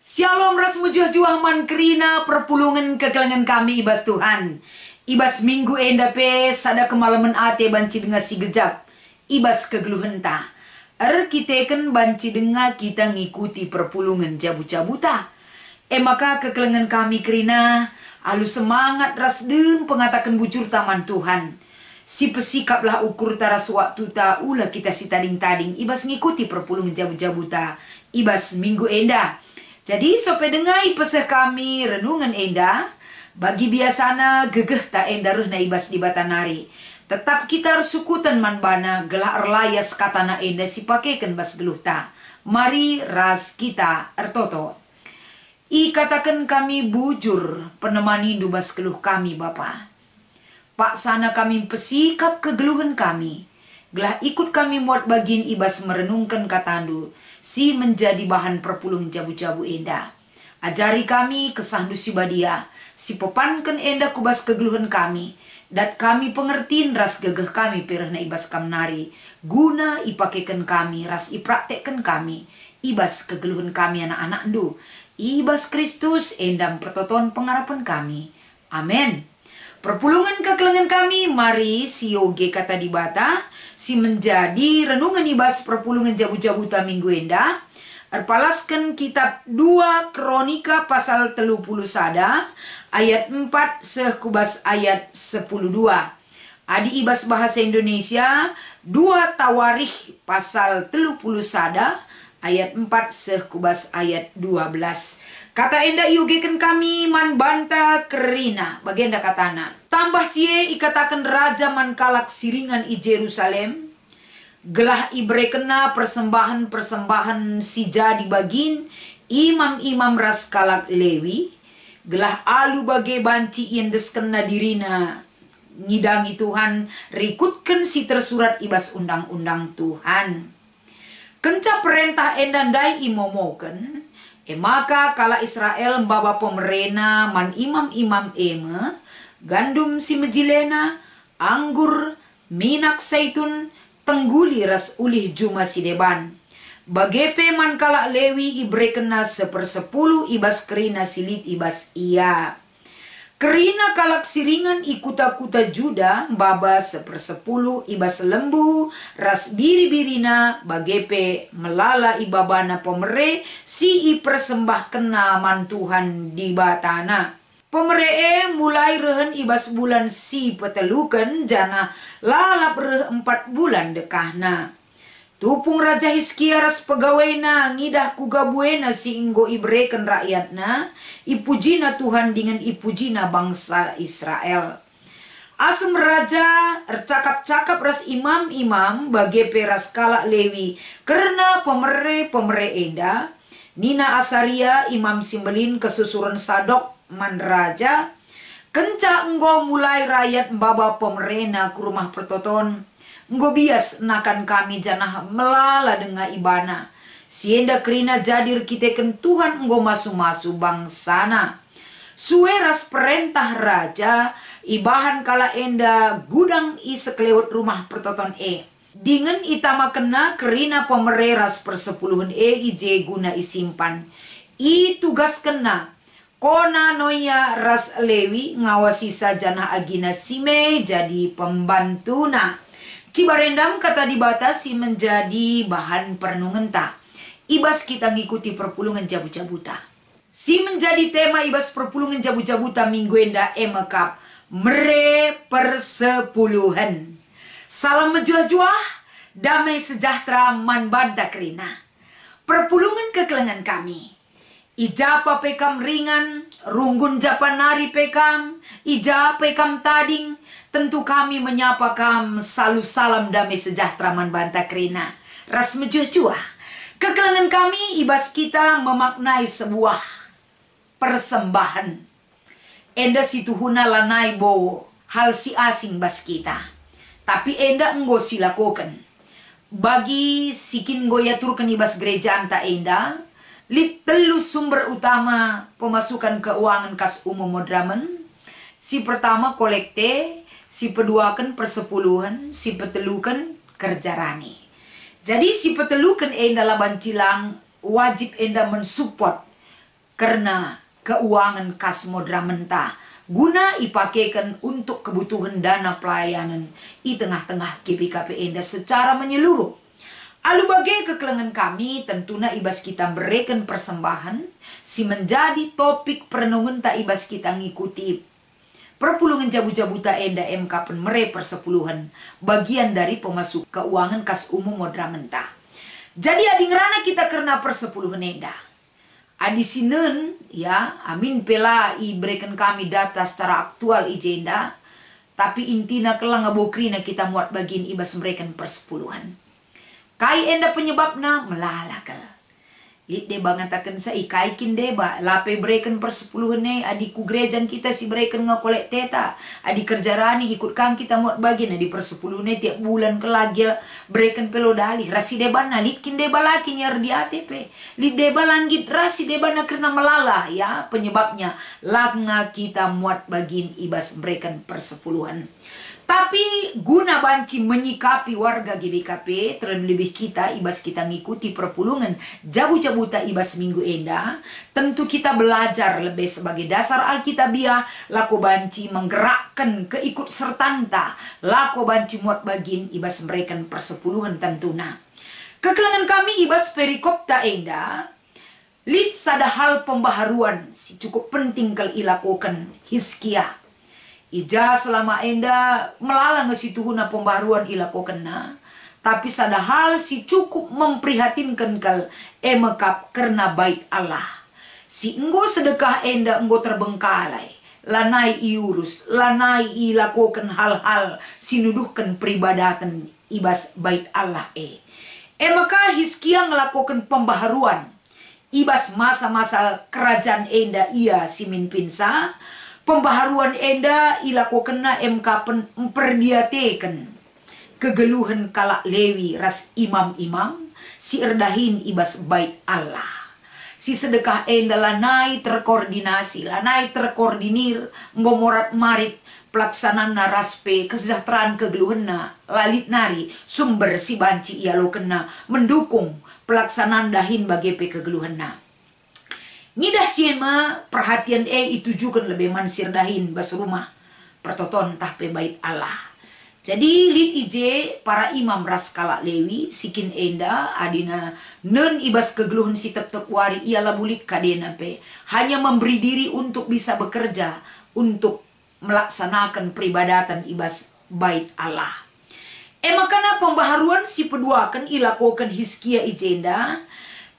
Shalom ras mujuh-juah man kerina perpulungan kekelangan kami ibas Tuhan. Ibas minggu endape sada kemalaman ate banci dengar si gejap. Ibas kegeluhan ta. Kita banci dengar kita ngikuti perpulungan jabu-jabuta. Maka kekelangan kami kerina alu semangat ras deng pengatakan bujur taman Tuhan. Si pesikaplah ukur taras waktu ta ulah kita si tading-tading ibas ngikuti perpulungan jabu-jabuta. Ibas minggu endah. Jadi sope dengai peseh kami renungan enda bagi biasana gegeh tak enda ruh na ibas di batanari. Tetap kita harus sukutan manbana gelah erlayas katana enda si pakaikan bas geluh ta. Mari ras kita ertoto. I katakan kami bujur penemani dubas geluh kami Bapa. Pak sana kami pesikap kegeluhan kami. Gelah ikut kami muat bagin ibas merenungkan katandu. Si menjadi bahan perpulungan jabu-jabu enda. Ajari kami kesandu si badia. Si pepankan enda kubas kegeluhan kami. Dat kami pengertiin ras gegeh kami perah na ibas kamnari. Guna ipakekan kami ras ipraktekkan kami. Ibas kegeluhan kami anak-anak ndu. Ibas Kristus endam pertoton pengharapan kami. Amin. Perpulungan kekelangan kami, mari si yoge kata dibata, si menjadi renungan ibas perpulungan jabu-jabuta minggu enda. Erpalaskan kitab 2 Kronika pasal 30 sada, ayat 4 sekubas ayat 10.2. Adi ibas bahasa Indonesia, 2 Tawarikh pasal 30 sada, ayat 4 sekubas ayat 12. Kata enda iugeken kami man banta kerina. Bagenda katana. Tambah sie ikatakan raja man kalak siringan i Jerusalem. Gelah ibrekena persembahan-persembahan si jadi bagin. Imam-imam ras kalak Lewi. Gelah alu bagai banci yendes kena dirina. Ngidangi Tuhan. Rikutkan si tersurat ibas undang-undang Tuhan. Kenca perintah endandai imomoken. Maka kala Israel mbaba pemerena man imam-imam eme, gandum si mejilena, anggur, minak zaitun, tengguli ras ulih juma si deban. Bagepe man kala Lewi ibrekena 1/10 ibas kerina silit ibas iya. Kerina kalak siringan ikuta-kuta Juda mbaba 1/10 ibas lembu ras biri-birina bagepe melala ibabana pomere si i persembah kena man Tuhan di batana. Pomere mulai rehen ibas bulan si petelukan jana lalap reh 4 bulan dekahna. Tupung Raja Hizkia ras pegawainya ngidah kugabuena si inggo ibreken rakyatna, ipujina Tuhan dengan ipujina bangsa Israel. Asem raja ercakap-cakap ras imam-imam bagi peras kala Lewi karena pemere enda, Nina Asaria imam simbelin kesusuran Sadok man raja, kenca enggo mulai rakyat mbaba pemerena ke rumah pertoton. Nggo bias nakan kami janah melala dengan ibana. Sienda kerina jadir kiteken Tuhan nggo masu-masu bangsana. Sueras perintah raja, ibahan kala enda gudang i sekelewat rumah pertoton Dengan itama kena kerina pemereras persepuluhan ije guna isimpan. I tugas kena. Kona noya ras Lewi ngawasi sajana agina sime jadi pembantuna. Cibarendam kata dibatasi menjadi bahan perenungan ta. Ibas kita ngikuti perpulungan jabu-jabuta. Si menjadi tema ibas perpulungan jabu-jabuta minggu enda emekap. Mere persepuluhan. Salam mejuah-juah, damai sejahtera man banta kerina. Perpulungan kekelangan kami. Ijapa pekam ringan, runggun japa nari pekam, ija pekam tading. Tentu kami menyapa kam salu salam damai sejahtera man banta kerina. Ras mejuah-juah. Kekelangan kami ibas kita memaknai sebuah persembahan. Enda situhuna lanai bo hal si asing bas kita. Tapi enda enggo silakoken. Bagi sikin goyaturkan ibas gereja anta enda. Lit telu sumber utama pemasukan keuangan kas umum modramen. Si pertama kolekte. Si peduakan persepuluhan, si petelukan kerja rani. Jadi si petelukan enda laban cilang wajib enda mensupport karena keuangan kas modra mentah guna ipakaikan untuk kebutuhan dana pelayanan di tengah-tengah GBKP Enda secara menyeluruh. Alu bagai kekelengan kami tentunya ibas kita berikan persembahan si menjadi topik perenungan tak ibas kita ngikuti perpulungan jabu-jabuta Enda MK penmere persepuluhan bagian dari pemasuk keuangan kas umum modra mentah. Jadi adi ngerana kita karena persepuluhan Enda. Adi sinen ya amin pela i berikan kami data secara aktual ijenda. Tapi intina kelang abokrina kita muat bagian ibas berikan persepuluhan. Kai Enda penyebabna melalakal. Lit deba ngatakan sa ikaikin deba lape berikan persepuluhan adiku gerejan kita si berikan ngakolek teta adi kerjarani ikut kang kita muat bagian adi persepuluhan tiap bulan kelagya berikan pelodali rasi deba na litkin deba laki nyar di ATP lit deba langgit rasi deba na kena melala ya penyebabnya langa kita muat bagian ibas berikan persepuluhan. Tapi guna banci menyikapi warga GBKP, terlebih lebih kita ibas kita ngikuti perpulungan jabu-jabuta ibas minggu Enda, tentu kita belajar lebih sebagai dasar Alkitabiah, lako banci menggerakkan keikut sertanta, lako banci muat bagin ibas memberikan persepuluhan tentuna. Kekelangan kami ibas perikopta Enda, lid sada hal pembaharuan si cukup penting kal ilakokan Hizkia. Ija selama Enda melalang ngesituhuna pembaruan ilakokena. Tapi sada hal si cukup memprihatinkan kal emekap karena bait Allah. Si enggo sedekah Enda enggo terbengkalai. Lanai iurus, lanai ilakokan hal-hal sinuduhkan peribadatan ibas bait Allah maka Hizkia ngelakukan pembaharuan. Ibas masa-masa kerajaan Enda ia si minpinsa. Pembaharuan Enda ilakokena MK memperdiatekan kegeluhan kalak Lewi ras imam-imam si erdahin ibas bait Allah. Si sedekah Enda lanai terkoordinasi, lanai terkoordinir ngomorat marit pelaksanaan naraspe kesejahteraan kegeluhanna lalit nari sumber si banci ia lo kena mendukung pelaksanaan dahin bagi kegeluhanna. Ngidah siema perhatian ditujukan lebih mansir dahin bas rumah pertoton tahpe bait Allah. Jadi lid ije para imam ras kalak Lewi sikin Enda adina nen ibas kegeluhan si tep-tep wari ialah bulik kadena pe hanya memberi diri untuk bisa bekerja untuk melaksanakan peribadatan ibas bait Allah. Makana pembaharuan si peduakan ilakokan Hizkia ijenda.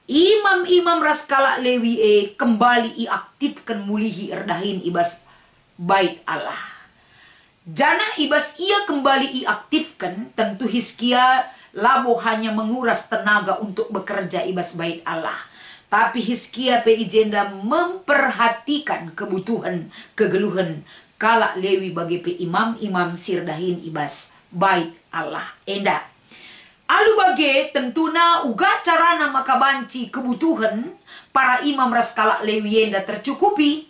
Imam-imam ras kalak Lewi kembali iaktifkan mulihi erdahin ibas bait Allah. Jana ibas ia kembali iaktifkan tentu Hizkia labo hanya menguras tenaga untuk bekerja ibas bait Allah. Tapi Hizkia pe ijenda memperhatikan kebutuhan kegeluhan kalak Lewi bagi pe imam-imam sirdahin ibas bait Allah Enda. Alu bage tentuna uga carana makabanci kebutuhan para imam ras kalak Lewi Enda tercukupi.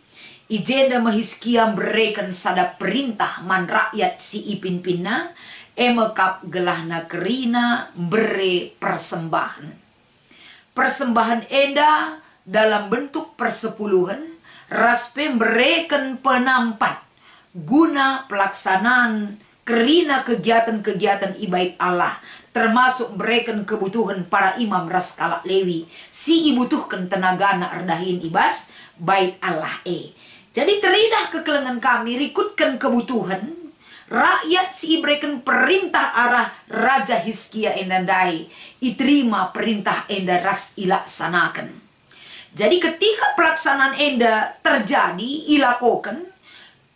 Ijenda Hizkia berikan sada perintah man rakyat si ipin-pinna emekap gelahna kerina bere persembahan. Persembahan Enda dalam bentuk persepuluhan raspe berikan penampat guna pelaksanaan kerina kegiatan-kegiatan ibadah Allah termasuk berikan kebutuhan para imam ras kalak Lewi si ibutuhkan tenaga na erdahin ibas bait Allah Jadi teridah kekelengan kami rikutkan kebutuhan rakyat si berikan perintah arah Raja Hizkia endandai iterima perintah Enda ras ilaksanakan. Jadi ketika pelaksanaan Enda terjadi ilakokan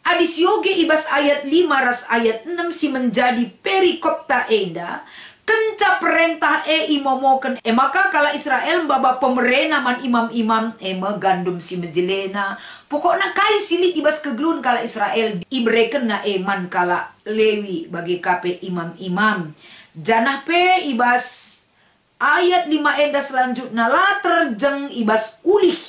adisyoge ibas ayat 5 ras ayat 6 si menjadi perikopta Enda kenca perintah imomoken maka kala Israel baba pemerena man imam-imam gandum si mejelena pokoknya kai silit ibas keglun kala Israel ibreken na man kala Lewi bagi kape imam-imam janah pe ibas ayat 5 Enda selanjutnya la terjeng ibas ulih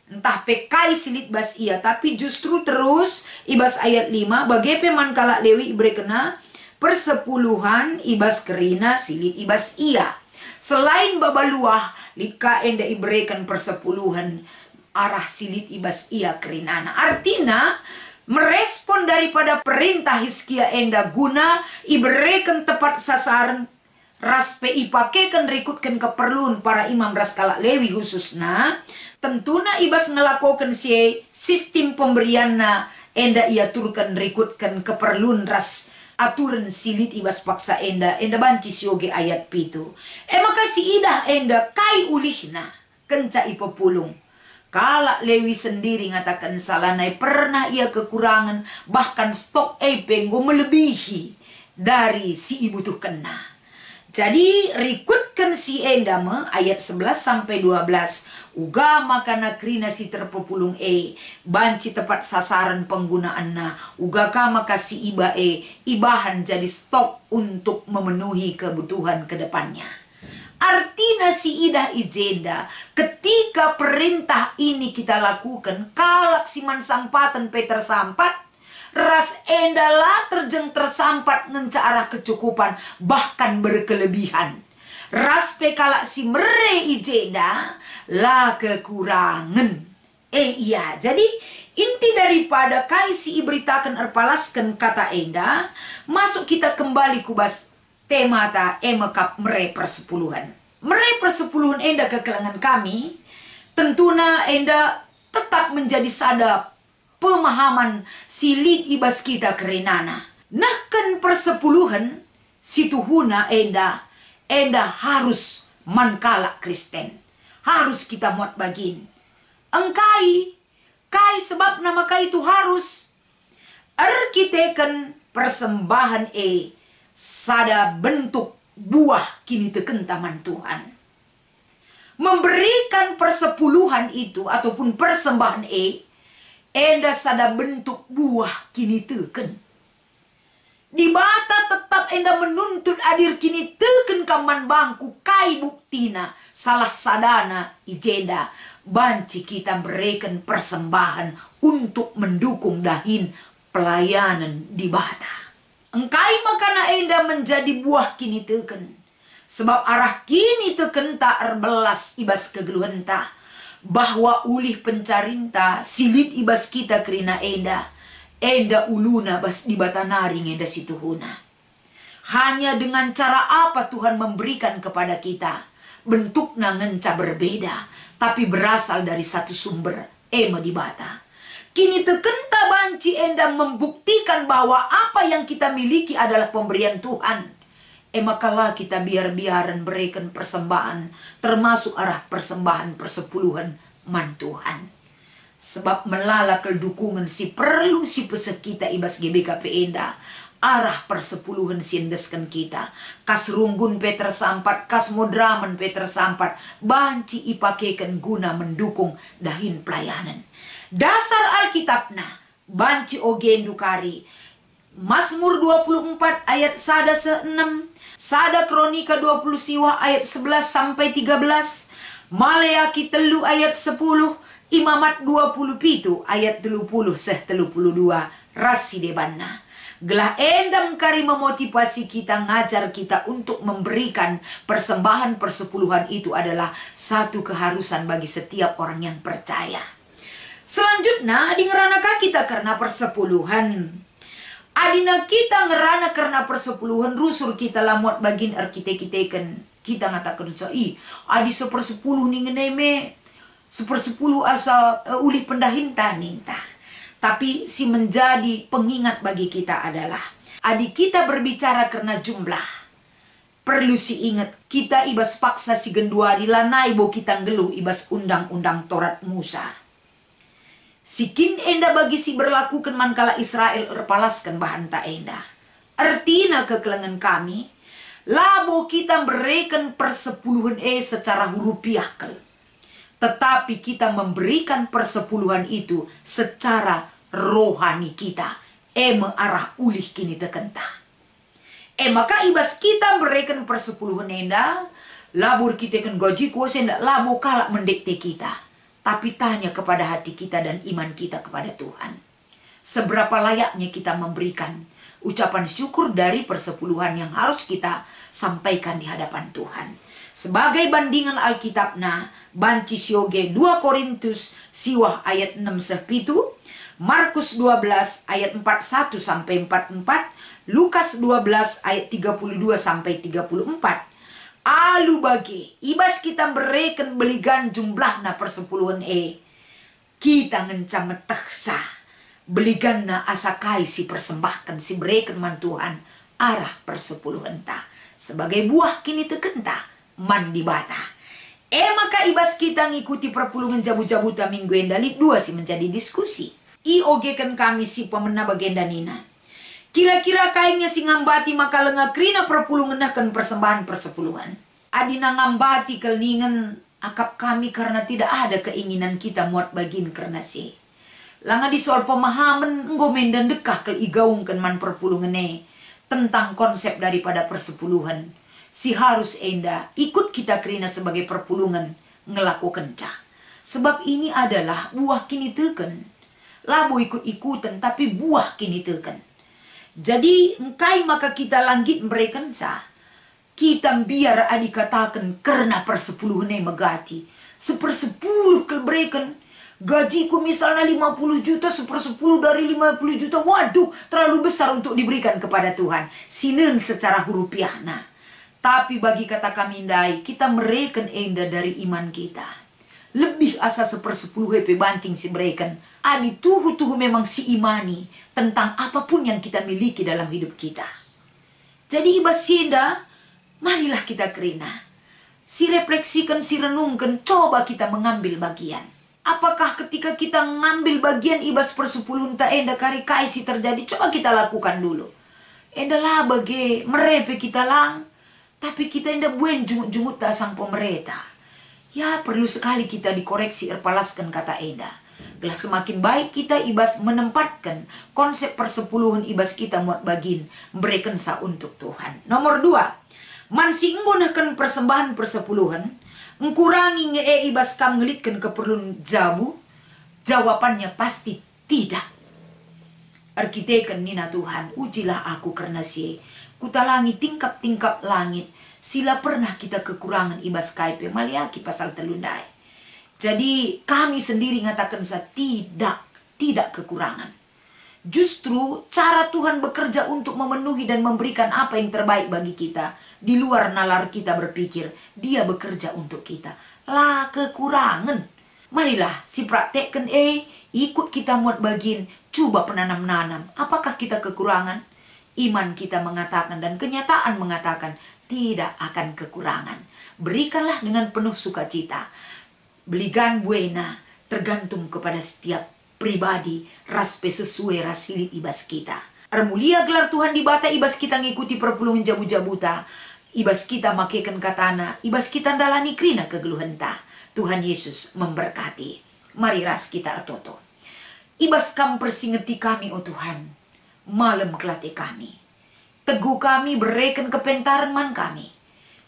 entah pe kai silit bas ia tapi justru terus ibas ayat 5 bagi pe man kala Lewi ibrekena persepuluhan ibas kerina silit ibas ia. Selain babaluah lika Enda iberikan persepuluhan arah silit ibas ia kerinana. Artinya merespon daripada perintah Hizkia enda guna iberikan tepat sasaran raspe ipakekan rikutkan keperluan para imam ras kalak Lewi khususna. Tentuna ibas ngelakukan sistem pemberianna enda ia turkan rikutkan keperluan ras aturan silit ibas paksa enda banci sioge ayat pitu. Maka si idah enda kai ulihna kenca ipepulung. Kalak Lewi sendiri ngatakan salanai pernah ia kekurangan bahkan stok epenggo melebihi dari si ibu tuh kena. Jadi rikutkan si endama ayat 11 sampai 12. Uga makana krina si terpepulung banci tepat sasaran penggunaanna. Uga kama kasih iba ibahan jadi stok untuk memenuhi kebutuhan kedepannya. Artinya si idah ijenda ketika perintah ini kita lakukan kalak siman sampatan Peter sampat ras endalah terjeng tersampat ngenca arah kecukupan bahkan berkelebihan. Ras pekalak si mere ijenda lah kekurangan. Iya, jadi inti daripada kaisi iberitakan erpalaskan kata enda masuk kita kembali kubas tema ta emekap mere persepuluhan. Mere persepuluhan enda kekelangan kami tentuna enda tetap menjadi sadap pemahaman silit ibas kita kerenana. Nahkan persepuluhan situhuna enda harus mankala Kristen. Harus kita muat bagin. Engkai sebab nama kai itu harus arkiteken persembahan sada bentuk buah kini teken taman Tuhan. Memberikan persepuluhan itu ataupun persembahan enda sada bentuk buah kini teken. Di bata tetap enda menuntut adir kini teken kaman bangku kai buktina salah sadana ijenda banci kita berikan persembahan untuk mendukung dahin pelayanan di bata. Engkai makana enda menjadi buah kini teken. Sebab arah kini teken tak erbelas ibas kegeluhan ta. Bahwa ulih pencarinta silit ibas kita kerina enda uluna bas di batanaring enda situhuna. Hanya dengan cara apa Tuhan memberikan kepada kita bentuknya ngenca berbeda tapi berasal dari satu sumber di bata. Kini tekenta banci enda membuktikan bahwa apa yang kita miliki adalah pemberian Tuhan. Makalah kita biar-biaran berikan persembahan, termasuk arah persembahan persepuluhan man Tuhan. Sebab melala kedukungan si perlu si pesek kita ibas GBKP enda, arah persepuluhan siendeskan kita. Kas runggun Peter sampat, kas modraman Peter sampat, banci ipakekan guna mendukung dahin pelayanan. Dasar Alkitabna, banci ogen dukari. Mazmur 24 ayat sada 6. Sada Kronika 20 siwa ayat 11 sampai 13. Maleaki telu ayat 10. Imamat 20 pitu ayat 30 32. Rasi debanna. Gelah endam kari memotivasi kita, ngajar kita untuk memberikan persembahan persepuluhan itu adalah satu keharusan bagi setiap orang yang percaya. Selanjutnya di ngeranakah kita karena persepuluhan. Adina kita ngerana karena persepuluhan rusur kita lamuat bagin arkiteken kita ngatakan adi sepersepuluh nih ngeneme sepersepuluh asa uli pendahinta ninta. Tapi si menjadi pengingat bagi kita adalah adi kita berbicara karena jumlah. Perlu si ingat kita ibas paksa si genduari lanai bo kita ngeluh ibas undang-undang Torat Musa. Sikin enda bagi si berlakukan mankala Israel erpalaskan bahan tak enda. Artinya kekelangan kami, labo kita berikan persepuluhan secara hurupiah kel. Tetapi kita memberikan persepuluhan itu secara rohani kita. Arah ulih kini tekenta. Maka ibas kita berikan persepuluhan enda, labur kita kan gaji kuasa enda, labo kalak mendekte kita. Tapi tanya kepada hati kita dan iman kita kepada Tuhan. Seberapa layaknya kita memberikan ucapan syukur dari persepuluhan yang harus kita sampaikan di hadapan Tuhan. Sebagai bandingan Alkitab na banci sioge 2 Korintus siwah ayat 6 sepitu, Markus 12 ayat 41 sampai 44, Lukas 12 ayat 32 sampai 34. Alu bagi ibas kita bereken beligan jumlahna persepuluhan kita ngencam meteksa beligan na asakai si persembahkan si bereken man Tuhan arah persepuluhan ta sebagai buah kini tekenta mandi bata. Maka ibas kita ngikuti perpulungan jabu-jabuta minggu endali dua si menjadi diskusi. Iogekan kami si pemena bagenda nina. Kira-kira kainnya si ngambati maka lengah krina perpulungan kan persembahan persepuluhan. Adina ngambati kelningan akap kami karena tidak ada keinginan kita muat bagin karena si. Langa di soal pemahaman ngomen dan dekah kel igaungkan man perpulungan tentang konsep daripada persepuluhan. Si harus enda ikut kita kerina sebagai perpulungan ngelakukan cah. Sebab ini adalah buah kini teken. Labu ikut-ikutan tapi buah kini teken. Jadi engkai maka kita langgit mereken sah. Kita biar adikatakan karena persepuluhan megati. 1/10 kelbereken. Gajiku misalnya 50 juta, 1/10 dari 50 juta. Waduh, terlalu besar untuk diberikan kepada Tuhan. Sinen secara hurupiah. Nah, tapi bagi kata kami indai, kita mereken enda dari iman kita. Lebih asa 1/10 HP bancing si bereken. Adi tuhu memang si imani tentang apapun yang kita miliki dalam hidup kita. Jadi ibas sienda, marilah kita kerina. Si refleksikan, si renungkan, coba kita mengambil bagian. Apakah ketika kita mengambil bagian ibas persepuluhan ta enda kari kaisi terjadi? Coba kita lakukan dulu. Enda lah bagi merepe kita lang. Tapi kita enda buen jungut-jungut ta sang pemerintah. Ya perlu sekali kita dikoreksi erpalaskan kata enda. Telah semakin baik kita ibas menempatkan konsep persepuluhan ibas kita muat bagin. Memberikan sa untuk Tuhan. Nomor 2. Mansi nggunakan persembahan persepuluhan. Ngkurangi ibas kam ngelitkan keperluan jabu. Jawabannya pasti tidak. Arkitekan nina Tuhan, ujilah aku karena si kutalangi tingkap-tingkap langit. Sila pernah kita kekurangan ibas kaipe. Maliaki pasal telundai. Jadi kami sendiri ngatakan sa tidak kekurangan. Justru cara Tuhan bekerja untuk memenuhi dan memberikan apa yang terbaik bagi kita. Di luar nalar kita berpikir, dia bekerja untuk kita. Lah kekurangan. Marilah si praktekkan ikut kita muat bagin. Coba penanam-nanam. Apakah kita kekurangan? Iman kita mengatakan dan kenyataan mengatakan tidak akan kekurangan. Berikanlah dengan penuh sukacita. Beligan buena tergantung kepada setiap pribadi raspe sesuai rasilit ibas kita. Armulia gelar Tuhan di bata ibas kita ngikuti perpulungan jabu-jabuta. Ibas kita makekan katana, ibas kita dalani krina kegeluhan ta. Tuhan Yesus memberkati. Mari ras kita artoto. Ibas kam persingeti kami, oh Tuhan. Malam kelate kami. Teguh kami bereken kepentaran man kami.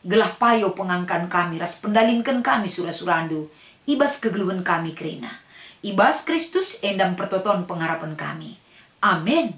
Gelah payo pengangkan kami, ras pendalinkan kami surah-surandu. Ibas kegeluhan kami krina. Ibas Kristus endam pertoton pengharapan kami. Amin.